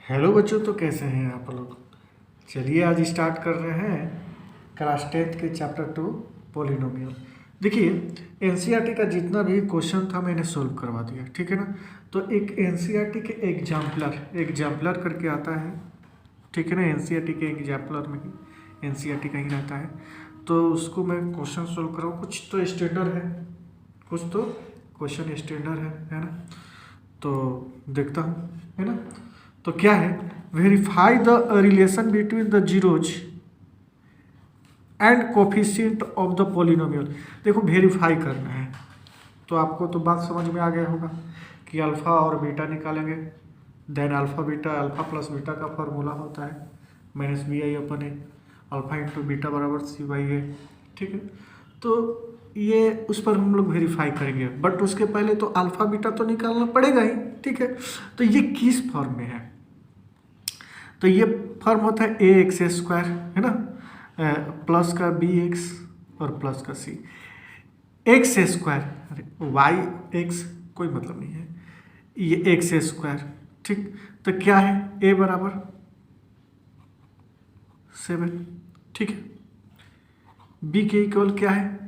Hello बच्चों, तो कैसे हैं आप लोग। चलिए आज स्टार्ट कर रहे हैं क्लास 10th के चैप्टर 2 पोलिनोमियल। देखिए, एनसीईआरटी का जितना भी क्वेश्चन था मैंने सोल्व करवा दिया, ठीक है ना। तो एक एनसीईआरटी के एग्जाम्पलर करके आता है, ठीक है ना। एनसीईआरटी के एग्जाम्पलर में ही एनसीईआरटी का ही रहता है, तो उसको मैं क्वेश्चन सोल्व कराऊँ। कुछ तो स्टैंडर्ड है, कुछ तो क्वेश्चन स्टैंडर्ड है ना। तो देखता हूँ, है ना। तो क्या है, verify the relation between the zeros and coefficient of the polynomial. देखो, वेरीफाई करना है तो आपको तो बात समझ में आ गया होगा कि अल्फ़ा और बीटा निकालेंगे। देन अल्फ़ा प्लस बीटा का फॉर्मूला होता है माइनस बी आई upon a, alpha into beta बराबर सी बाई ए, ठीक है। तो ये उस पर हम लोग वेरीफाई करेंगे, बट उसके पहले तो अल्फ़ा बीटा तो निकालना पड़ेगा ही, ठीक है। तो ये किस फॉर्म में है, तो ये फॉर्म होता है ए एक्स स्क्वायर, है ना, प्लस का बी एक्स और प्लस का सी एक्स स्क्वायर, अरे वाई एक्स कोई मतलब नहीं है, ये एक्स स्क्वायर, ठीक। तो क्या है, ए बराबर 7, ठीक है। बी के इक्वल क्या है,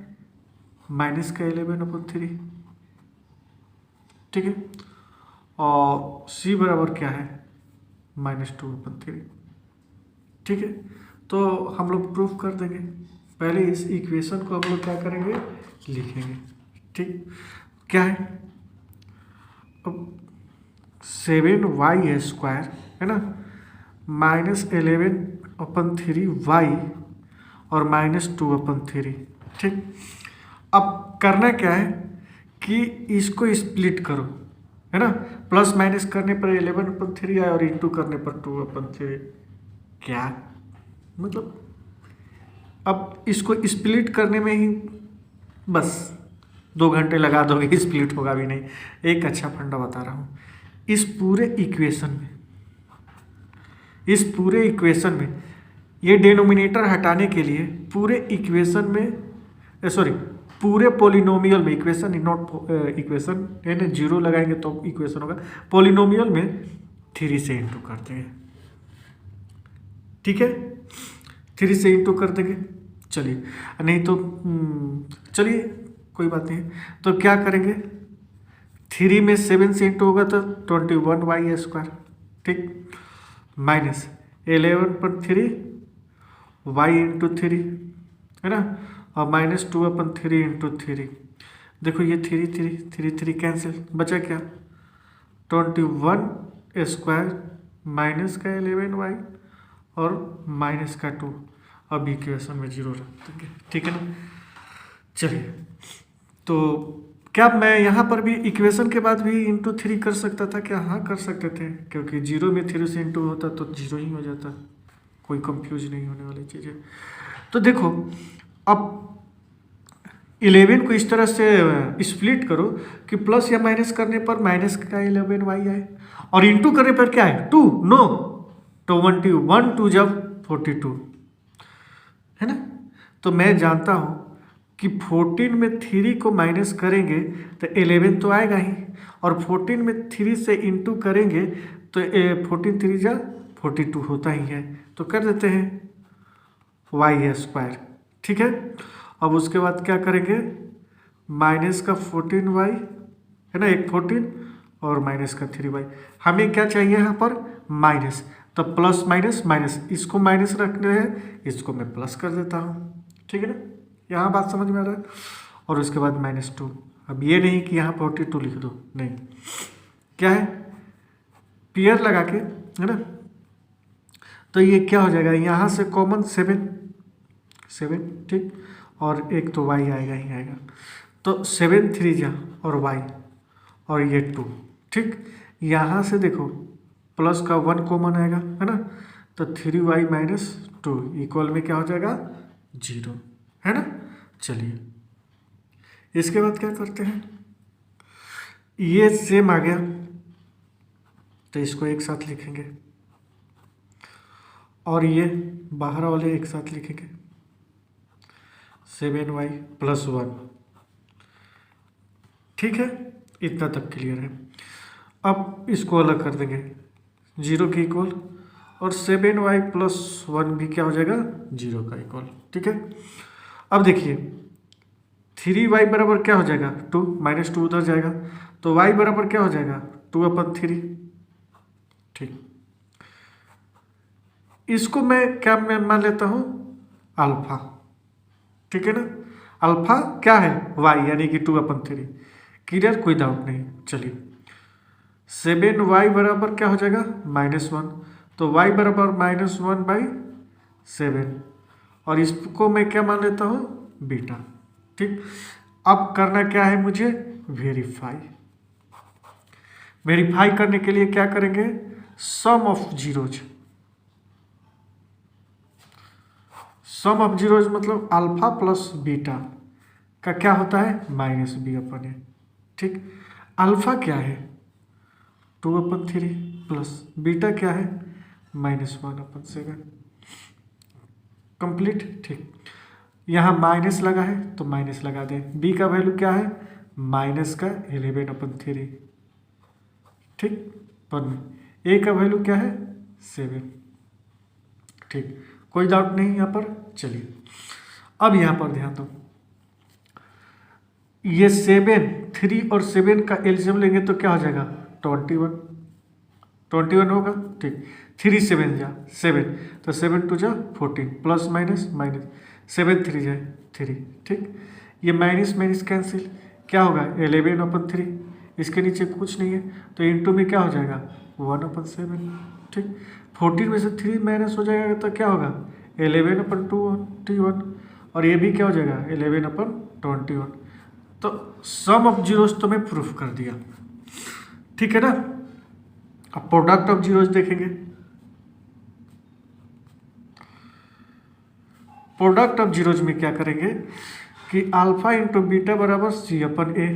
माइनस का 11/3, ठीक है। और सी बराबर क्या है, -2/3, ठीक है। तो हम लोग प्रूफ कर देंगे। पहले इस इक्वेशन को हम लोग क्या करेंगे, लिखेंगे, ठीक। क्या है, अब 7y² है ना, -11/3y और -2/3, ठीक। अब करना क्या है कि इसको स्प्लिट करो, है ना। प्लस माइनस करने पर 11/3 आए और इंटू करने पर 2/3। क्या मतलब, अब इसको स्प्लिट करने में ही बस 2 घंटे लगा दोगे, स्प्लिट होगा भी नहीं। एक अच्छा फंडा बता रहा हूँ, इस पूरे इक्वेशन में ये डिनोमिनेटर हटाने के लिए पूरे इक्वेशन में, सॉरी पूरे पोलिनोमियल में, इक्वेशन नॉट इक्वेशन यानी जीरो लगाएंगे तो इक्वेशन होगा, पोलिनोमियल में 3 से इंटू कर देंगे, ठीक है। 3 से इंटू कर देंगे, चलिए, नहीं तो चलिए कोई बात नहीं। तो क्या करेंगे, 3 में 7 से इंटू होगा तो 21y², ठीक, माइनस 11/3 y इंटू 3, है ना, और -2/3 इंटू 3। देखो ये 3 कैंसिल, बचा क्या, 21² माइनस का 11y और माइनस का 2। अब इक्वेशन में जीरो रख देंगे, ठीक है ना। चलिए, तो क्या मैं यहाँ पर भी इक्वेशन के बाद भी इंटू 3 कर सकता था क्या, हाँ कर सकते थे, क्योंकि जीरो में 3 से इंटू होता तो जीरो ही हो जाता, कोई कंफ्यूज नहीं होने वाली चीज़ है। तो देखो, अब 11 को इस तरह से स्प्लिट करो कि प्लस या माइनस करने पर माइनस का 11y आए और इंटू करने पर क्या है, 2, नो, 21 2 जब 42, है ना। तो मैं जानता हूँ कि 14 में 3 को माइनस करेंगे तो 11 तो आएगा ही, और 14 में 3 से इंटू करेंगे तो 14 3 जा 42 होता ही है, तो कर देते हैं y², ठीक है। अब उसके बाद क्या करेंगे, माइनस का 14y, है ना, एक 14 और माइनस का 3y। हमें क्या चाहिए यहाँ पर, माइनस, तो प्लस माइनस माइनस, इसको माइनस रखने हैं, इसको मैं प्लस कर देता हूँ, ठीक है ना। यहाँ बात समझ में आ रहा है। और उसके बाद -2। अब ये नहीं कि यहाँ 42 लिख दो, नहीं, क्या है, पेयर लगा के, है ना। तो ये क्या हो जाएगा, यहाँ से कॉमन 7, ठीक, और एक तो y आएगा ही आएगा, तो 7 3 जा और y और ये 2, ठीक। यहाँ से देखो प्लस का 1 कॉमन आएगा, है ना, तो 3y - 2 इक्वल में क्या हो जाएगा, 0, है ना। चलिए, इसके बाद क्या करते हैं, ये सेम आ गया तो इसको एक साथ लिखेंगे और ये बाहर वाले एक साथ लिखेंगे, 7y + 1, ठीक है। इतना तक क्लियर है। अब इसको अलग कर देंगे, जीरो के इक्वल, और 7y+1 भी क्या हो जाएगा, जीरो का इक्वल। ठीक है, अब देखिए 3y बराबर क्या हो जाएगा, 2, -2 उधर जाएगा, तो y बराबर क्या हो जाएगा, 2/3। ठीक, इसको मैं क्या मान लेता हूँ, अल्फा। ठीक है ना, अल्फा क्या है, y यानी कि 2/3। क्लियर, कोई डाउट नहीं। चलिए 7y बराबर क्या हो जाएगा, -1, तो y बराबर -1/7, और इसको मैं क्या मान लेता हूँ, बीटा। ठीक, अब करना क्या है मुझे, वेरीफाई। वेरीफाई करने के लिए क्या करेंगे, sum of zeros. Sum of zeros मतलब अल्फा प्लस बीटा का क्या होता है, -b/a। ठीक, अल्फा क्या है, 2/3 प्लस बीटा क्या है, -1/7। कंप्लीट। ठीक, यहाँ माइनस लगा है तो माइनस लगा दें। बी का वैल्यू क्या है, -11/3। ठीक, पर ए का वैल्यू क्या है, 7। ठीक, कोई डाउट नहीं यहाँ पर। चलिए अब यहाँ पर ध्यान दो, ये 7, 3 और 7 का एलसीएम लेंगे तो क्या हो जाएगा, 21 होगा। ठीक, 3 7 जा 7, तो 7 2 जा 14, प्लस माइनस माइनस, 7 3 जाए 3। ठीक, ये माइनस माइनस कैंसिल, क्या होगा, 11/3। इसके नीचे कुछ नहीं है तो इंटू में क्या हो जाएगा, 1/7। ठीक, 14 में से 3 माइनस हो जाएगा तो क्या होगा, 11/21, और ये भी क्या हो जाएगा, 11/21। तो सम ऑफ जीरोस तो मैं प्रूफ कर दिया। ठीक है ना, अब प्रोडक्ट ऑफ जीरोस देखेंगे। प्रोडक्ट ऑफ जीरोज में क्या करेंगे कि अल्फा इंटू बीटा बराबर c/a।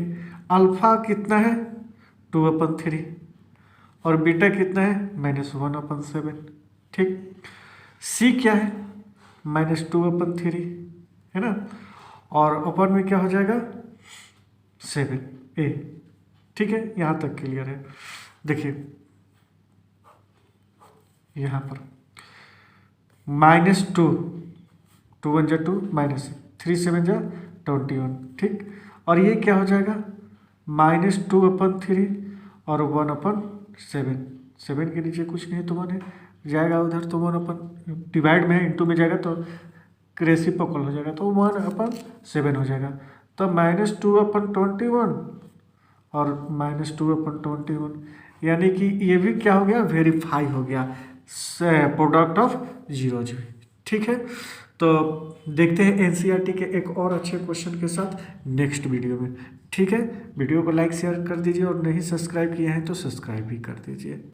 अल्फा कितना है, 2/3, और बीटा कितना है, -1/7। ठीक, c क्या है, -2/3 है ना, और अपन में क्या हो जाएगा, 7a। ठीक है, यहाँ तक क्लियर है। देखिए यहाँ पर -2, 2 1 जा 2, -3 7 जा 21। ठीक, और ये क्या हो जाएगा, -2/3 और 1/7। 7 के नीचे कुछ नहीं है तो 1 है, जाएगा उधर तो 1 डिवाइड में है, इंटू में जाएगा तो रेसिप्रोकल हो जाएगा, तो 1/7 हो जाएगा। तो -2/21 और -2/21, यानी कि ये भी क्या हो गया, वेरीफाई हो गया प्रोडक्ट ऑफ जीरोज। ठीक है, तो देखते हैं एनसीईआरटी के एक और अच्छे क्वेश्चन के साथ नेक्स्ट वीडियो में। ठीक है, वीडियो को लाइक शेयर कर दीजिए, और नहीं सब्सक्राइब किए हैं तो सब्सक्राइब भी कर दीजिए।